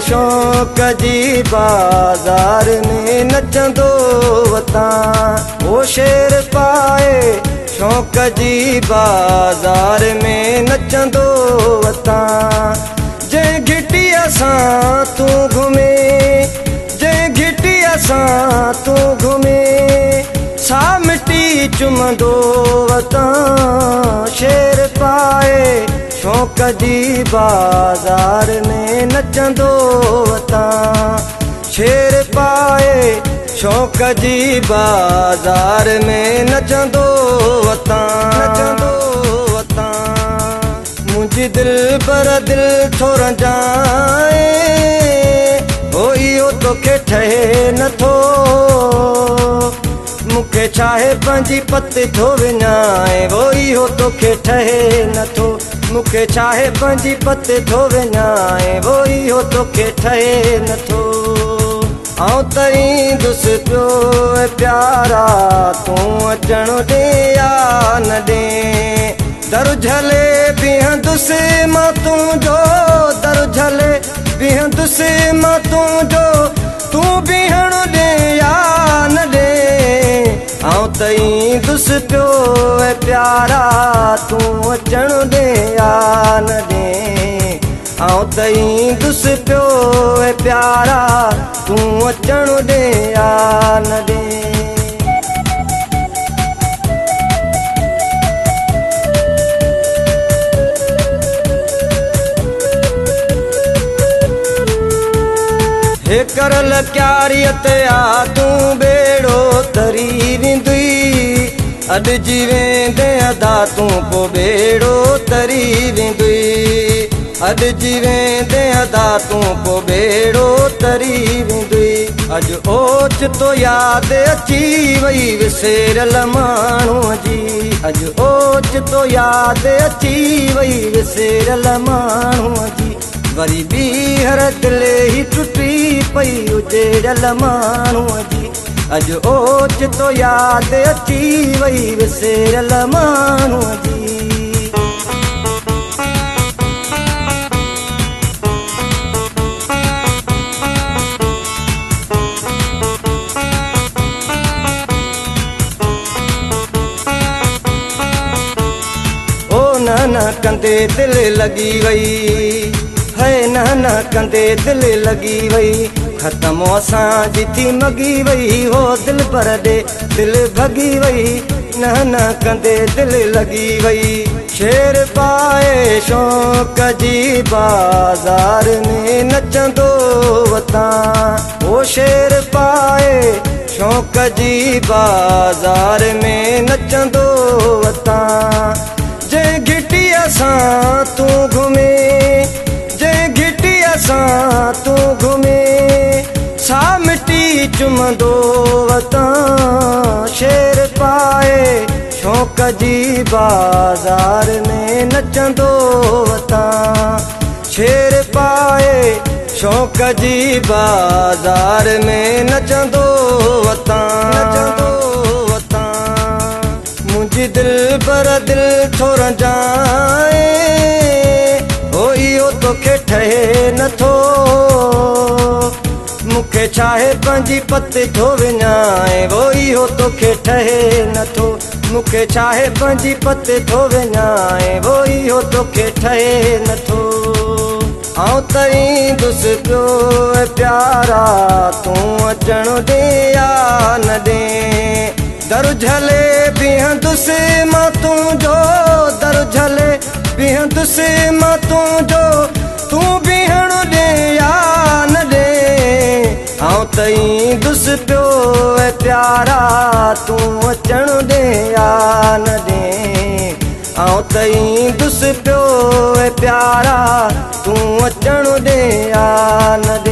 शौक़ जी बाज़ार में नचंदो वतां। ओ शेर पाए शौक़ जी बाज़ार में नचंदो वतां। जंहिं घिटीअ सां तूं घुमे, जंहिं घिटीअ सां तूं घुमे, सा मिट्टी चुमंदो वतां। शेर पाए शौक़ जी बाज़ार में नचंदो वतां। शेर पाए शौक़ जी बाज़ार में नचंदो वतां, नचंदो वतां। मुंहिंजी दिलि पर दिलि थो रंजाए, हो इहो तोखे ठहे नथो। मूंखे छाहे पंहिंजी पत थो विञाए, वो इहो तोखे ठहे नथो। मूंखे छाहे पंहिंजी पत थो विञाए, वो इहो तोखे ठहे नथो। आऊं त ईंदुसि पियो प्यारा, तूं अचण ॾे या न ॾे। दर झले बीहंदुसि मां तुंहिंजो, दर झले बीहंदुसि मां तुंहिंजो, तूं बीहण ॾे या न ॾे। आऊं त ईंदुसि पियो प्यारा, तूं अचण ॾे या न ॾे। आऊं त ईंदुसि पियो प्यारा, तूं अचण ॾे या न ॾे। हे करल क्यारियत आ तूं बेड़ो तरी वेंदुई। अॼु जी वेंदे अदा तूं पोइ बेड़ो तरी वेंदुई। अॼु जी वेंदे अदा तूं पोइ बेड़ो तरी वेंदुई। अॼु ओचितो यादि अची वई विसेरियल माण्हूअ जी। अॼु ओचितो यादि अची वई विसेरियल माण्हूअ जी। वरी ॿीहर दिलि ई टुटी पई उजेड़ियल माण्हूअ जी। अॼु ओचितो यादि अची वई विसेरियल माण्हूअ जी। न कंदे दिलि लॻी वई है, न कंदे दिलि लॻी वई। ख़तमु असांजी थी मॻी वई, हो दिलि पर ॾे दिलि भॻी वई। न कंदे दिलि लॻी वई। शेर पाए शौक़ जी बाज़ार में नचंदो वतां। ओ शेर पाए शौक़ जी बाज़ार में नचंदो वतां। जंहिं घिटीअ सां तूं घुमे, जंहिं घिटीअ सां तूं घुमे, सा मिट्टी चुमंदो वतां। शेर पाए शौक़ जी बाज़ार में नचंदो वतां। शेर पाए शौक़ जी बाज़ार में नचंदो वतां, नचंदो वतां। मुंहिंजी दिलि पर दिलि थो रंजाए, हो इहो तोखे ठहे नथो। मूंखे छाहे पंहिंजी पत थो विञाए, वो इहो तोखे ठहे नथो। मूंखे छाहे पंहिंजी पत थो विञाए, वो इहो तोखे ठहे नथो। आऊं त ईंदुसि पियो प्यारा, तूं अचण ॾे या न ॾे। दर झले बीहंदुसि मां तुंहिंजो, दर झले बीहंदुसि मां तुंहिंजो, तूं बीहण ॾे या न ॾे। आऊं त ईंदुसि पियो प्यारा, तूं अचण ॾे या न ॾे। आऊं त ईंदुसि पियो प्यारा, तूं अचण ॾे या न ॾे।